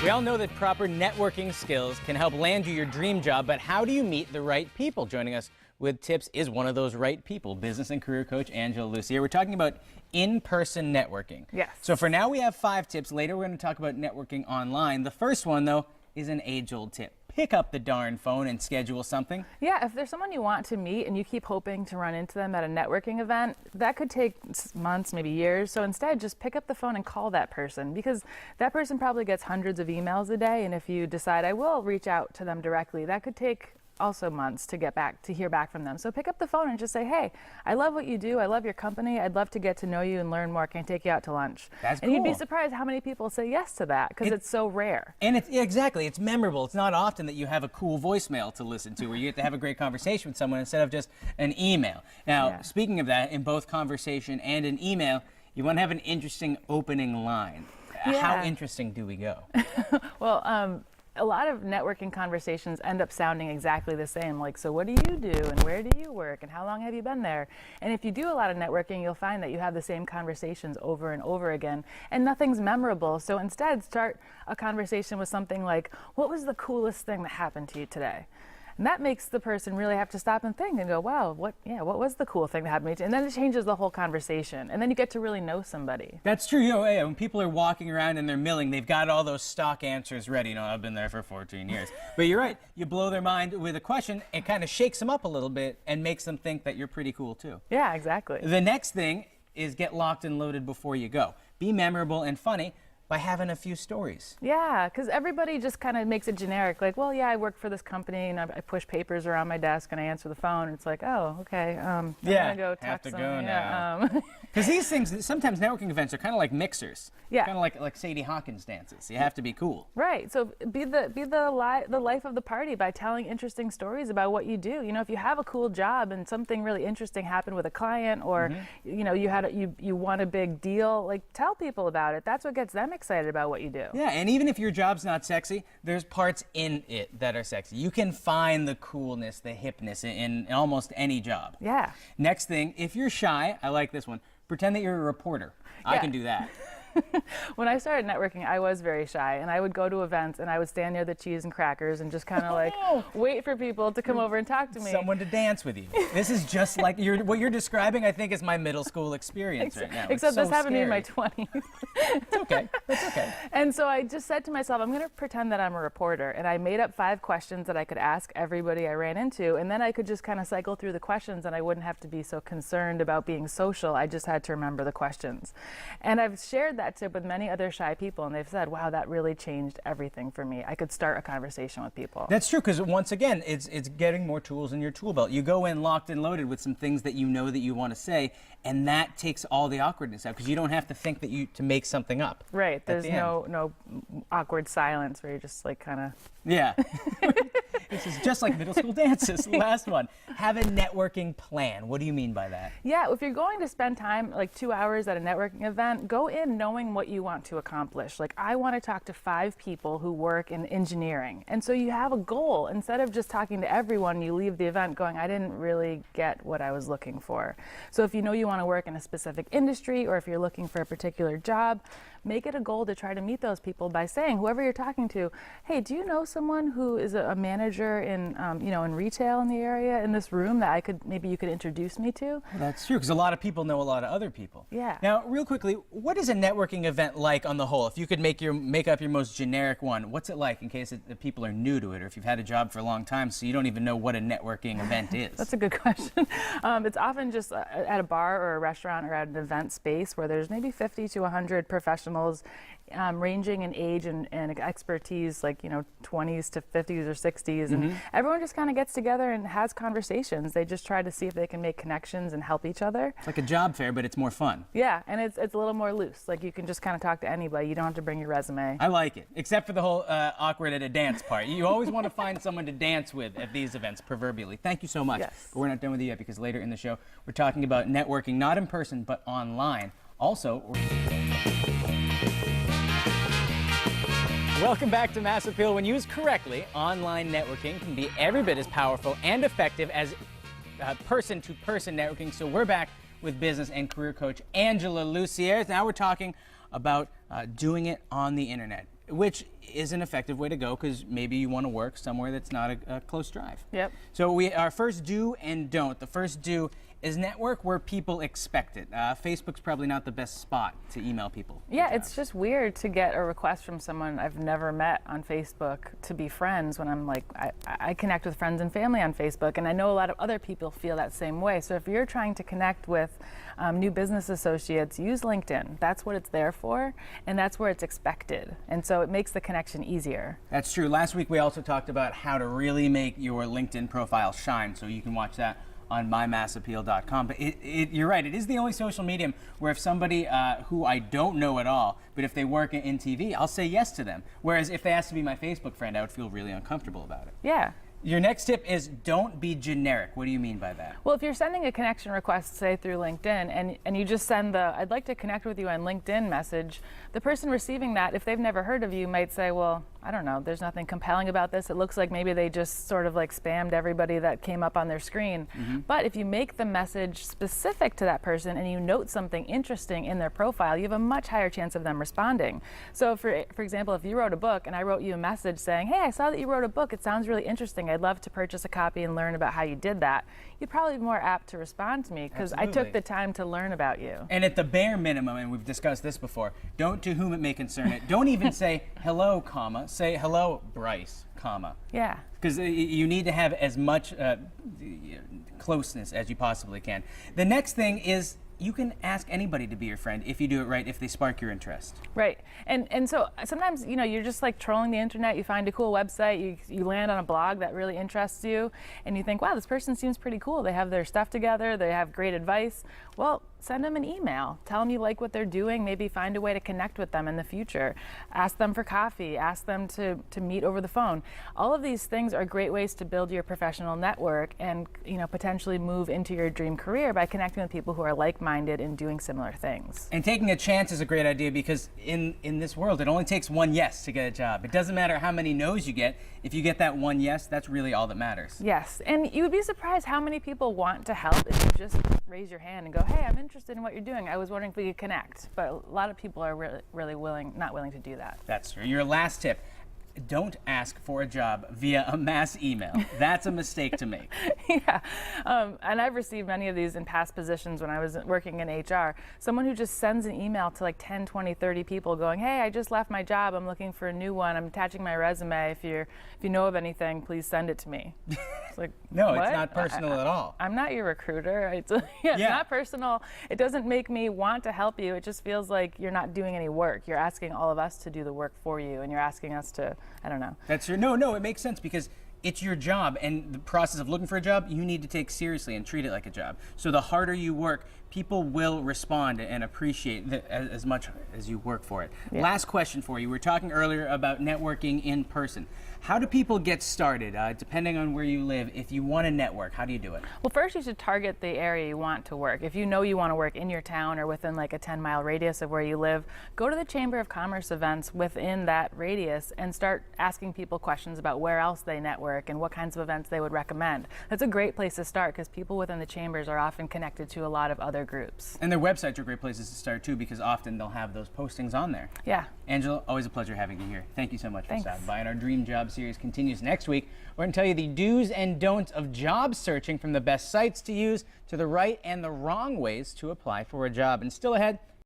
We all know that proper networking skills can help land you your dream job, but how do you meet the right people? Joining us with tips is one of those right people, business and career coach Angela Lussier. We're talking about in-person networking. Yes. So for now, we have 5 tips. Later, we're going to talk about networking online. The first one, though, is an age-old tip. Pick up the darn phone and schedule something. Yeah, if there's someone you want to meet and you keep hoping to run into them at a networking event, that could take months, maybe years. So instead, just pick up the phone and call that person, because that person probably gets hundreds of emails a day. And if you decide, I will reach out to them directly, that could take also months to hear back from them. So pick up the phone and just say, hey, I love what you do. I love your company. I'd love to get to know you and learn more. Can I take you out to lunch? That's and cool. You'd be surprised how many people say yes to that, because it's so rare. And exactly, it's memorable. It's not often that you have a cool voicemail to listen to where you get to have a great conversation with someone instead of just an email. Now, speaking of that, in both conversation and an email, you want to have an interesting opening line. Yeah. How interesting do we go? Well, a lot of networking conversations end up sounding exactly the same. Like, so what do you do, and where do you work, and how long have you been there? And if you do a lot of networking, you'll find that you have the same conversations over and over again, and nothing's memorable. So instead, start a conversation with something like, what was the coolest thing that happened to you today? And that makes the person really have to stop and think and go, wow, what was the cool thing that happened to me? And then it changes the whole conversation. And then you get to really know somebody. That's true. You know, when people are walking around and they're milling, they've got all those stock answers ready. You know, I've been there for 14 years. But you're right. You blow their mind with a question. It kind of shakes them up a little bit and makes them think that you're pretty cool, too. Yeah, exactly. The next thing is get locked and loaded before you go. Be memorable and funny by having a few stories. Yeah, because everybody just kind of makes it generic. Like, well, yeah, I work for this company and I push papers around my desk and I answer the phone. It's like, oh, okay. I'm gonna go talk to someone. Now. Because these things, sometimes networking events are kind of like mixers. Yeah. Kind of like Sadie Hawkins dances. You have to be cool. Right. So be the life of the party by telling interesting stories about what you do. You know, if you have a cool job and something really interesting happened with a client, or you know, you won a big deal, like, tell people about it. That's what gets them excited about what you do. Yeah, and even if your job's not sexy, there's parts in it that are sexy. You can find the coolness, the hipness in almost any job. Yeah. Next thing, if you're shy, I like this one, pretend that you're a reporter. I can do that. When I started networking, I was very shy, and I would go to events and I would stand near the cheese and crackers and just kind of like wait for people to come over and talk to me. Someone to dance with you. This is just like what you're describing, I think, is my middle school experience right now. Except this happened to me in my 20s. It's okay. That's okay. And so I just said to myself, I'm going to pretend that I'm a reporter. And I made up 5 questions that I could ask everybody I ran into. And then I could just kind of cycle through the questions and I wouldn't have to be so concerned about being social. I just had to remember the questions. And I've shared that tip with many other shy people, and they've said, wow, that really changed everything for me. I could start a conversation with people. That's true, because once again, it's getting more tools in your tool belt. You go in locked and loaded with some things that you know that you want to say, and that takes all the awkwardness out, because you don't have to think to make something up. Right. There's no awkward silence where you're just like kind of... Yeah. This is just like middle school dances. Last one. Have a networking plan. What do you mean by that? Yeah, if you're going to spend time, like 2 hours at a networking event, go in knowing what you want to accomplish. Like, I want to talk to 5 people who work in engineering. And so you have a goal. Instead of just talking to everyone, you leave the event going, I didn't really get what I was looking for. So if you know you want to work in a specific industry, or if you're looking for a particular job, make it a goal to try to meet those people by saying, whoever you're talking to, hey, do you know someone who is a manager in, in retail in the area, in this room, that maybe you could introduce me to? Well, that's true, because a lot of people know a lot of other people. Yeah. Now, real quickly, what is a networking event like on the whole? If you could make up your most generic one, what's it like in case the people are new to it, or if you've had a job for a long time so you don't even know what a networking event is? That's a good question. It's often just at a bar or a restaurant or at an event space where there's maybe 50 to 100 professionals, ranging in age and expertise, like 20s to 50s or 60s, and everyone just kind of gets together and has conversations. They just try to see if they can make connections and help each other. It's like a job fair, but it's more fun. Yeah, and it's a little more loose. Like, you can just kind of talk to anybody. You don't have to bring your resume. I like it, except for the whole awkward at a dance part. You always want to find someone to dance with at these events, proverbially. Thank you so much. Yes. But we're not done with you yet, because later in the show we're talking about networking, not in person but online. Also, welcome back to Mass Appeal. When used correctly, online networking can be every bit as powerful and effective as person-to-person networking. So we're back with business and career coach Angela Lussier. Now we're talking about doing it on the internet. which is an effective way to go because maybe you want to work somewhere that's not a close drive. Yep. So our first do and don't. The first do is network where people expect it. Facebook's probably not the best spot to email people. Yeah, it's just weird to get a request from someone I've never met on Facebook to be friends when I'm like, I connect with friends and family on Facebook, and I know a lot of other people feel that same way. So if you're trying to connect with new business associates, use LinkedIn. That's what it's there for, and that's where it's expected. And so it makes the connection easier. That's true. Last week we also talked about how to really make your LinkedIn profile shine, so you can watch that on mymassappeal.com. But you're right, it is the only social medium where if somebody who I don't know at all, but if they work in TV, I'll say yes to them. Whereas if they asked to be my Facebook friend, I would feel really uncomfortable about it. Yeah. Your next tip is don't be generic. What do you mean by that? Well, if you're sending a connection request, say through LinkedIn, and you just send the I'd like to connect with you on LinkedIn message, the person receiving that, if they've never heard of you, might say, well, I don't know, there's nothing compelling about this. It looks like maybe they just sort of like spammed everybody that came up on their screen. Mm-hmm. But if you make the message specific to that person and you note something interesting in their profile, you have a much higher chance of them responding. So for example, if you wrote a book and I wrote you a message saying, hey, I saw that you wrote a book, it sounds really interesting, I'd love to purchase a copy and learn about how you did that, you'd probably be more apt to respond to me because I took the time to learn about you. And at the bare minimum, and we've discussed this before, don't to whom it may concern it. Don't even say hello, comma. Say hello, Bryce, comma. Yeah. Because you need to have as much closeness as you possibly can. The next thing is you can ask anybody to be your friend if you do it right, if they spark your interest. Right. And so sometimes, you know, you're just like trolling the internet, you find a cool website, you land on a blog that really interests you, and you think, wow, this person seems pretty cool. They have their stuff together, they have great advice. Well, send them an email. Tell them you like what they're doing. Maybe find a way to connect with them in the future. Ask them for coffee. Ask them to meet over the phone. All of these things are great ways to build your professional network and, you know, potentially move into your dream career by connecting with people who are like-minded and doing similar things. And taking a chance is a great idea because in this world, it only takes one yes to get a job. It doesn't matter how many no's you get. If you get that one yes, that's really all that matters. Yes, and you would be surprised how many people want to help if you just raise your hand and go, hey, I'm interested in what you're doing. I was wondering if we could connect. But a lot of people are really not willing to do that. That's true. Your last tip. Don't ask for a job via a mass email. That's a mistake to make. Yeah, and I've received many of these in past positions when I was working in HR. Someone who just sends an email to like 10, 20, 30 people going, hey, I just left my job. I'm looking for a new one. I'm attaching my resume. If you know of anything, please send it to me. It's like, no, what? It's not personal at all. I'm not your recruiter. It's not personal. It doesn't make me want to help you. It just feels like you're not doing any work. You're asking all of us to do the work for you, and you're asking us to, I don't know. That's true. No, it makes sense because it's your job, and the process of looking for a job, you need to take seriously and treat it like a job. So the harder you work, people will respond and appreciate as much as you work for it. Yeah. Last question for you. We were talking earlier about networking in person. How do people get started, depending on where you live? If you want to network, how do you do it? Well, first you should target the area you want to work. If you know you want to work in your town or within like a 10-mile radius of where you live, go to the Chamber of Commerce events within that radius and start asking people questions about where else they network and what kinds of events they would recommend. That's a great place to start because people within the chambers are often connected to a lot of other groups. And their websites are great places to start too because often they'll have those postings on there. Yeah. Angela, always a pleasure having you here. Thank you so much for Thanks. stopping by. And our Dream Job series continues next week. We're going to tell you the do's and don'ts of job searching, from the best sites to use to the right and the wrong ways to apply for a job. And still ahead,